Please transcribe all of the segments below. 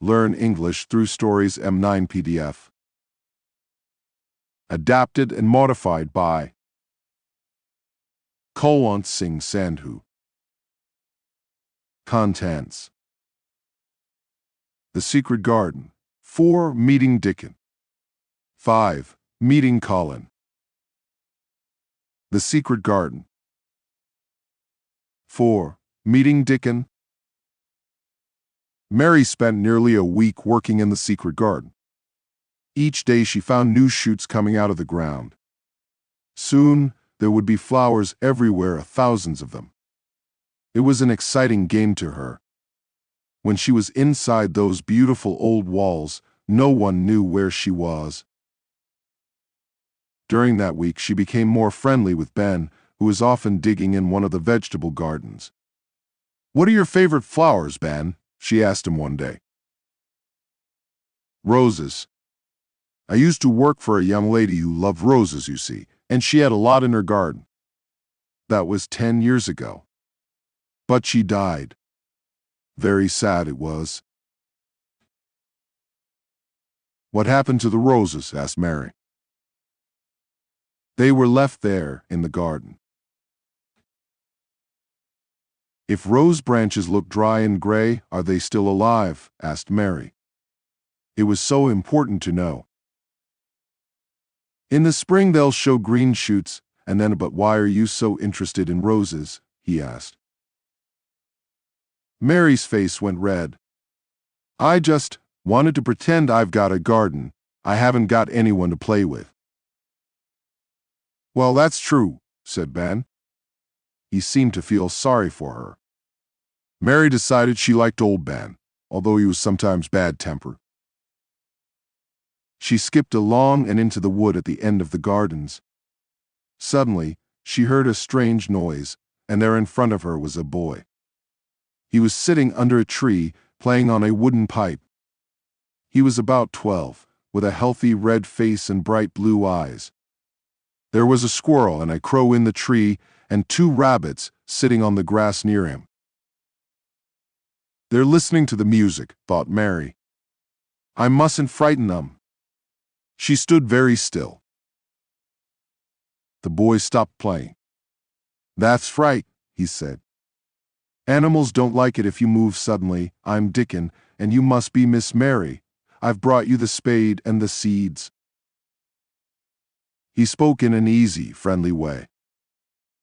Learn English through Stories M9 PDF. Adapted and modified by Kulwant Singh Sandhu. Contents: The Secret Garden. 4. Meeting Dickon. 5. Meeting Colin. The Secret Garden. 4. Meeting Dickon. Mary spent nearly a week working in the secret garden. Each day she found new shoots coming out of the ground. Soon, there would be flowers everywhere, thousands of them. It was an exciting game to her. When she was inside those beautiful old walls, no one knew where she was. During that week, she became more friendly with Ben, who was often digging in one of the vegetable gardens. "What are your favorite flowers, Ben?" she asked him one day. "Roses. I used to work for a young lady who loved roses, you see, and she had a lot in her garden. That was 10 years ago. But she died. Very sad it was." "What happened to the roses?" asked Mary. "They were left there in the garden." "If rose branches look dry and gray, are they still alive?" asked Mary. It was so important to know. "In the spring they'll show green shoots, and then, but why are you so interested in roses?" he asked. Mary's face went red. "I just wanted to pretend I've got a garden. I haven't got anyone to play with." "Well, that's true," said Ben. He seemed to feel sorry for her. Mary decided she liked old Ben, although he was sometimes bad-tempered. She skipped along and into the wood at the end of the gardens. Suddenly, she heard a strange noise, and there in front of her was a boy. He was sitting under a tree, playing on a wooden pipe. He was about 12, with a healthy red face and bright blue eyes. There was a squirrel and a crow in the tree, and 2 rabbits sitting on the grass near him. "They're listening to the music," thought Mary. "I mustn't frighten them." She stood very still. The boy stopped playing. "That's right," he said. "Animals don't like it if you move suddenly. I'm Dickon, and you must be Miss Mary. I've brought you the spade and the seeds." He spoke in an easy, friendly way.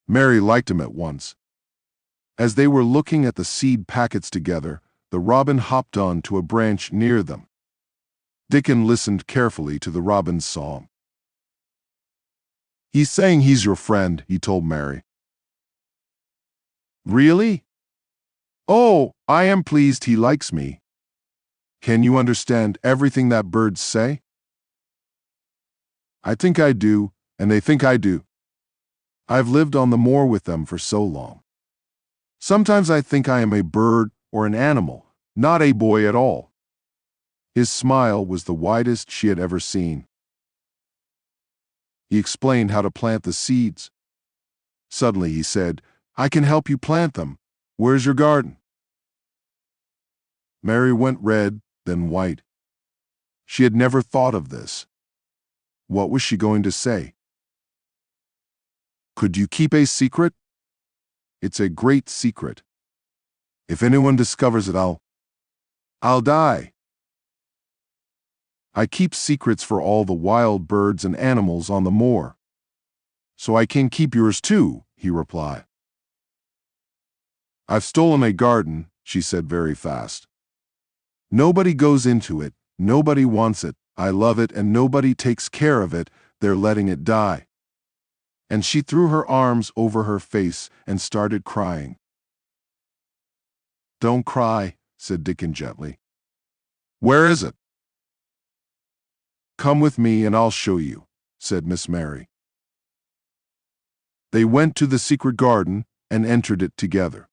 Mary liked him at once. As they were looking at the seed packets together, the robin hopped on to a branch near them. Dickon listened carefully to the robin's song. "He's saying he's your friend," he told Mary. "Really? Oh, I am pleased he likes me. Can you understand everything that birds say?" "I think I do, and they think I do. I've lived on the moor with them for so long. Sometimes I think I am a bird or an animal, not a boy at all." His smile was the widest she had ever seen. He explained how to plant the seeds. Suddenly he said, "I can help you plant them. Where's your garden?" Mary went red, then white. She had never thought of this. What was she going to say? "Could you keep a secret?" "It's a great secret. If anyone discovers it, I'll die." "I keep secrets for all the wild birds and animals on the moor. So I can keep yours too," he replied. "I've stolen a garden," she said very fast. "Nobody goes into it, nobody wants it, I love it, and nobody takes care of it, they're letting it die." And she threw her arms over her face and started crying. "Don't cry," said Dickon gently. "Where is it?" "Come with me and I'll show you," said Miss Mary. They went to the secret garden and entered it together.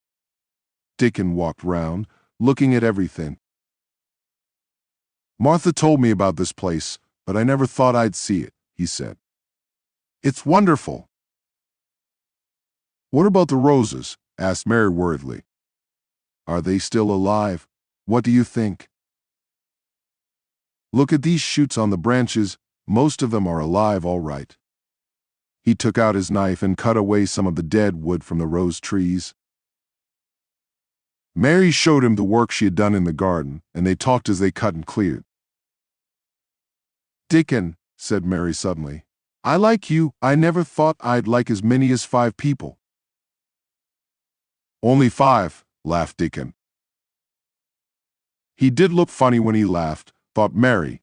Dickon walked round, looking at everything. "Martha told me about this place, but I never thought I'd see it," he said. "It's wonderful." "What about the roses?" asked Mary worriedly. "Are they still alive? What do you think?" Look at these shoots on the branches. Most of them are alive all right. He took out his knife and cut away some of the dead wood from the rose trees. Mary showed him the work she had done in the garden, and they talked as they cut and cleared. "Dickon," said Mary suddenly, "I like you. I never thought I'd like as many as 5 people." "Only 5, laughed Dickon. He did look funny when he laughed, thought Mary.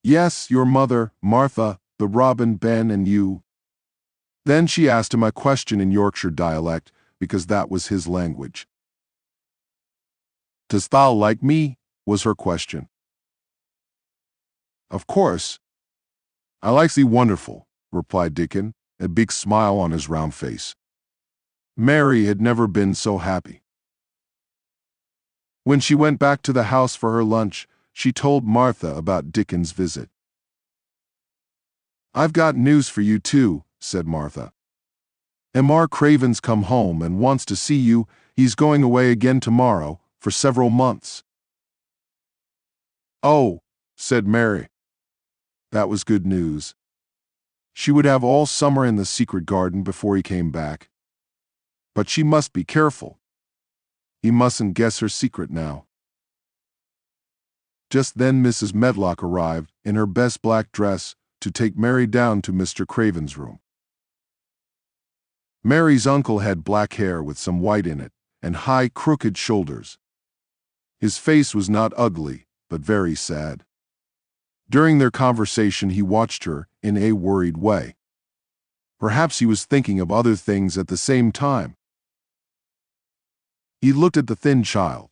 "Yes, your mother, Martha, the robin, Ben, and you." Then she asked him a question in Yorkshire dialect, because that was his language. "Dost thou like me?" was her question. "Of course. I likes thee wonderful," replied Dickon, a big smile on his round face. Mary had never been so happy. When she went back to the house for her lunch, she told Martha about Dickon's visit. "I've got news for you too," said Martha. "M.R. Craven's come home and wants to see you. He's going away again tomorrow for several months." "Oh," said Mary. That was good news. She would have all summer in the secret garden before he came back. But she must be careful. He mustn't guess her secret now. Just then Mrs. Medlock arrived in her best black dress to take Mary down to Mr. Craven's room. Mary's uncle had black hair with some white in it and high, crooked shoulders. His face was not ugly, but very sad. During their conversation, he watched her in a worried way. Perhaps he was thinking of other things at the same time. He looked at the thin child.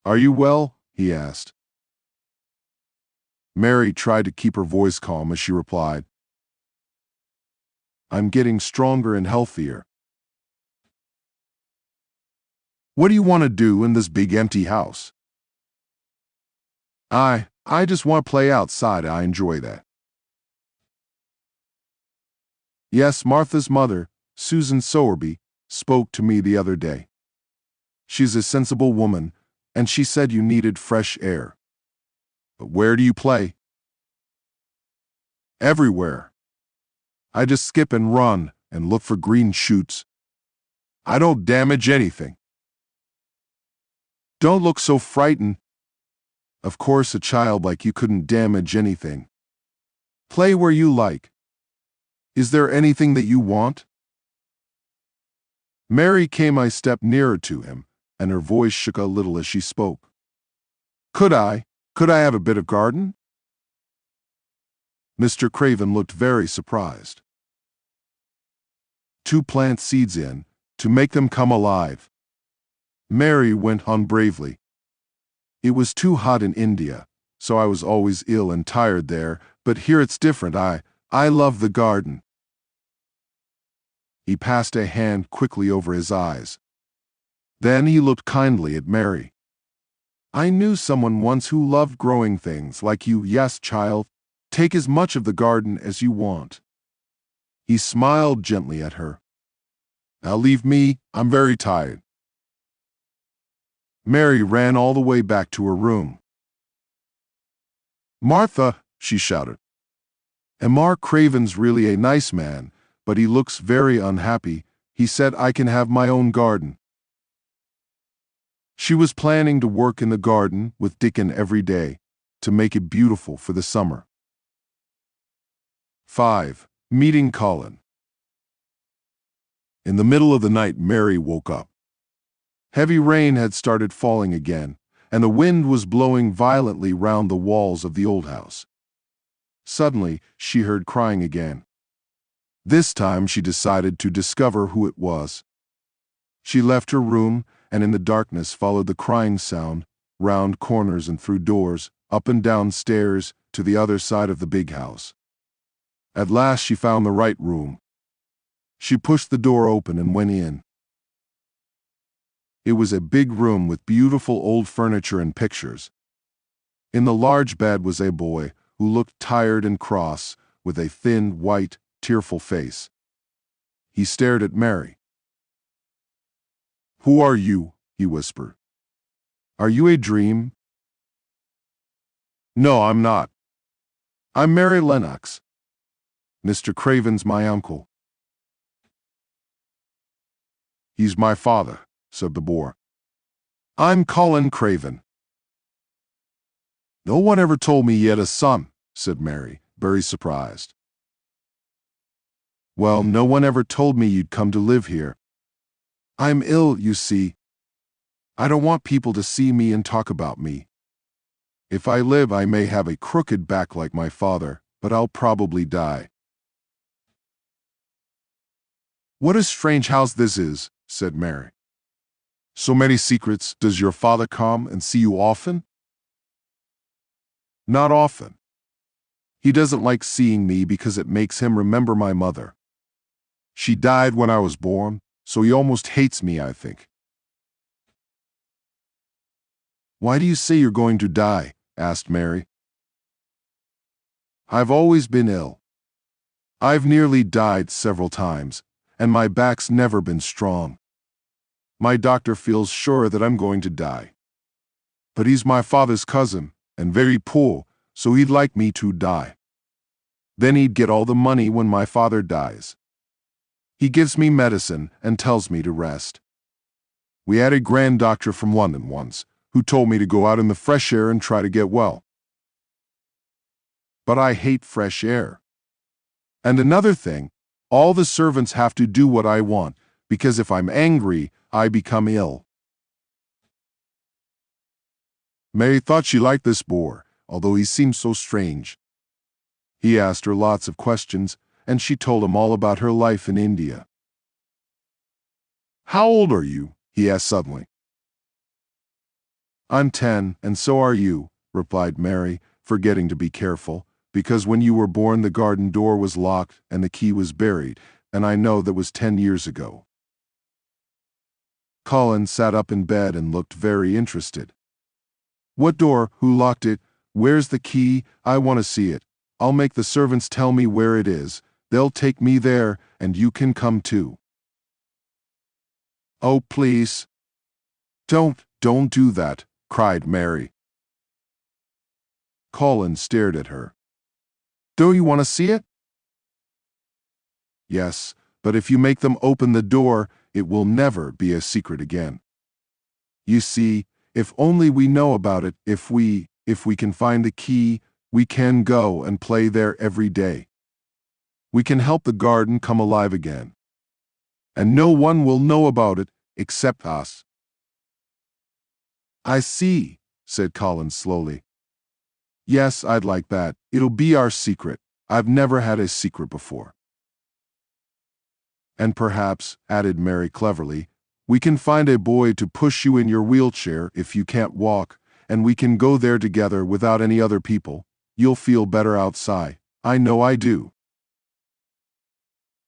"Are you well?" he asked. Mary tried to keep her voice calm as she replied, "I'm getting stronger and healthier." "What do you want to do in this big empty house?" I just want to play outside. I enjoy that." "Yes, Martha's mother, Susan Sowerby, spoke to me the other day. She's a sensible woman, and she said you needed fresh air." "But where do you play?" "Everywhere. I just skip and run and look for green shoots. I don't damage anything." "Don't look so frightened. Of course, a child like you couldn't damage anything. Play where you like. Is there anything that you want?" Mary came a step nearer to him, and her voice shook a little as she spoke. Could I have a bit of garden?" Mr. Craven looked very surprised. "To plant seeds in, to make them come alive." Mary went on bravely. "It was too hot in India, so I was always ill and tired there, but here it's different. I love the garden." He passed a hand quickly over his eyes. Then he looked kindly at Mary. "I knew someone once who loved growing things like you. Yes, child, take as much of the garden as you want." He smiled gently at her. "Now leave me, I'm very tired." Mary ran all the way back to her room. "Martha," she shouted, "M.R. Craven's really a nice man, but he looks very unhappy. He said I can have my own garden." She was planning to work in the garden with Dickon every day to make it beautiful for the summer. 5. Meeting Colin. In the middle of the night, Mary woke up. Heavy rain had started falling again, and the wind was blowing violently round the walls of the old house. Suddenly, she heard crying again. This time she decided to discover who it was. She left her room and in the darkness followed the crying sound, round corners and through doors, up and down stairs, to the other side of the big house. At last she found the right room. She pushed the door open and went in. It was a big room with beautiful old furniture and pictures. In the large bed was a boy who looked tired and cross, with a thin, white, tearful face. He stared at Mary. "Who are you?" he whispered. "Are you a dream?" No, I'm not. I'm Mary Lennox. Mr. Craven's my uncle. He's my father, said the boar. I'm Colin Craven. No one ever told me he had a son, said Mary, very surprised. Well, no one ever told me you'd come to live here. I'm ill, you see. I don't want people to see me and talk about me. If I live, I may have a crooked back like my father, but I'll probably die. What a strange house this is, said Mary. So many secrets. Does your father come and see you often? Not often. He doesn't like seeing me because it makes him remember my mother. She died when I was born, so he almost hates me, I think. Why do you say you're going to die? Asked Mary. I've always been ill. I've nearly died several times, and my back's never been strong. My doctor feels sure that I'm going to die. But he's my father's cousin, and very poor, so he'd like me to die. Then he'd get all the money when my father dies. He gives me medicine and tells me to rest. We had a grand doctor from London once, who told me to go out in the fresh air and try to get well. But I hate fresh air. And another thing, all the servants have to do what I want, because if I'm angry, I become ill. Mary thought she liked this boar, although he seemed so strange. He asked her lots of questions, and she told him all about her life in India. How old are you? He asked suddenly. I'm 10, and so are you, replied Mary, forgetting to be careful, because when you were born the garden door was locked and the key was buried, and I know that was 10 years ago. Colin sat up in bed and looked very interested. What door? Who locked it? Where's the key? I want to see it. I'll make the servants tell me where it is. They'll take me there, and you can come too. Oh, please. Don't do that, cried Mary. Colin stared at her. Do you want to see it? Yes, but if you make them open the door, it will never be a secret again. You see, if only we know about it, if we can find the key, we can go and play there every day. We can help the garden come alive again. And no one will know about it except us. I see, said Colin slowly. Yes, I'd like that. It'll be our secret. I've never had a secret before. And perhaps, added Mary cleverly, we can find a boy to push you in your wheelchair if you can't walk, and we can go there together without any other people. You'll feel better outside. I know I do.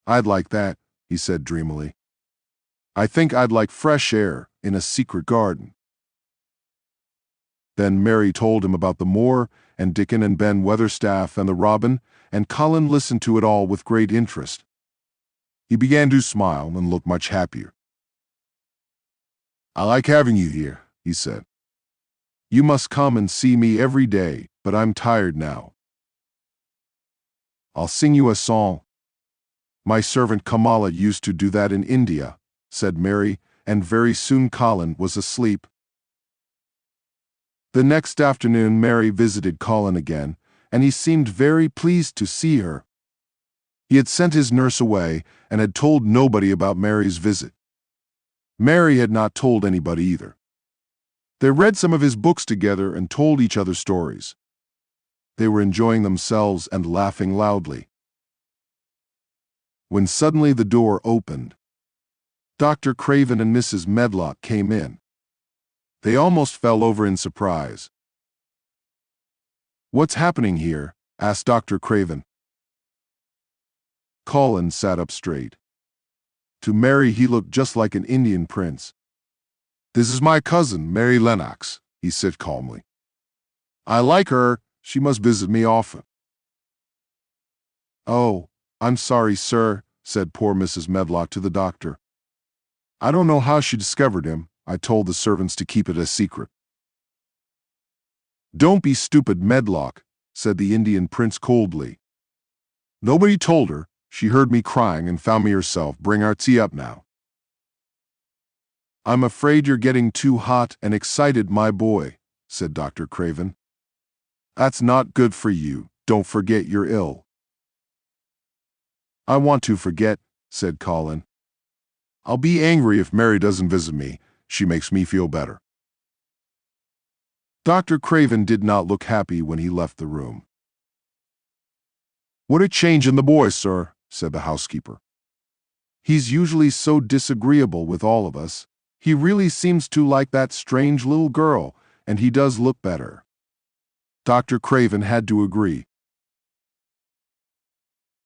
I'd like that, he said dreamily. I think I'd like fresh air in a secret garden. Then Mary told him about the moor, and Dickon and Ben Weatherstaff and the robin, and Colin listened to it all with great interest. He began to smile and look much happier. I like having you here, he said. You must come and see me every day, but I'm tired now. I'll sing you a song. My servant Kamala used to do that in India, said Mary, and very soon Colin was asleep. The next afternoon Mary visited Colin again, and he seemed very pleased to see her. He had sent his nurse away and had told nobody about Mary's visit. Mary had not told anybody either. They read some of his books together and told each other stories. They were enjoying themselves and laughing loudly, when suddenly the door opened. Dr. Craven and Mrs. Medlock came in. They almost fell over in surprise. What's happening here? Asked Dr. Craven. Colin sat up straight. To Mary he looked just like an Indian prince. This is my cousin, Mary Lennox, he said calmly. I like her. She must visit me often. Oh, I'm sorry, sir, said poor Mrs. Medlock to the doctor. I don't know how she discovered him. I told the servants to keep it a secret. "Don't be stupid, Medlock," said the Indian prince coldly. "Nobody told her. She heard me crying and found me herself. Bring our tea up now." "I'm afraid you're getting too hot and excited, my boy," said Dr. Craven. "That's not good for you. Don't forget you're ill." "I want to forget," said Colin. "I'll be angry if Mary doesn't visit me. She makes me feel better." Dr. Craven did not look happy when he left the room. "What a change in the boy, sir," said the housekeeper. "He's usually so disagreeable with all of us. He really seems to like that strange little girl, and he does look better." Dr. Craven had to agree.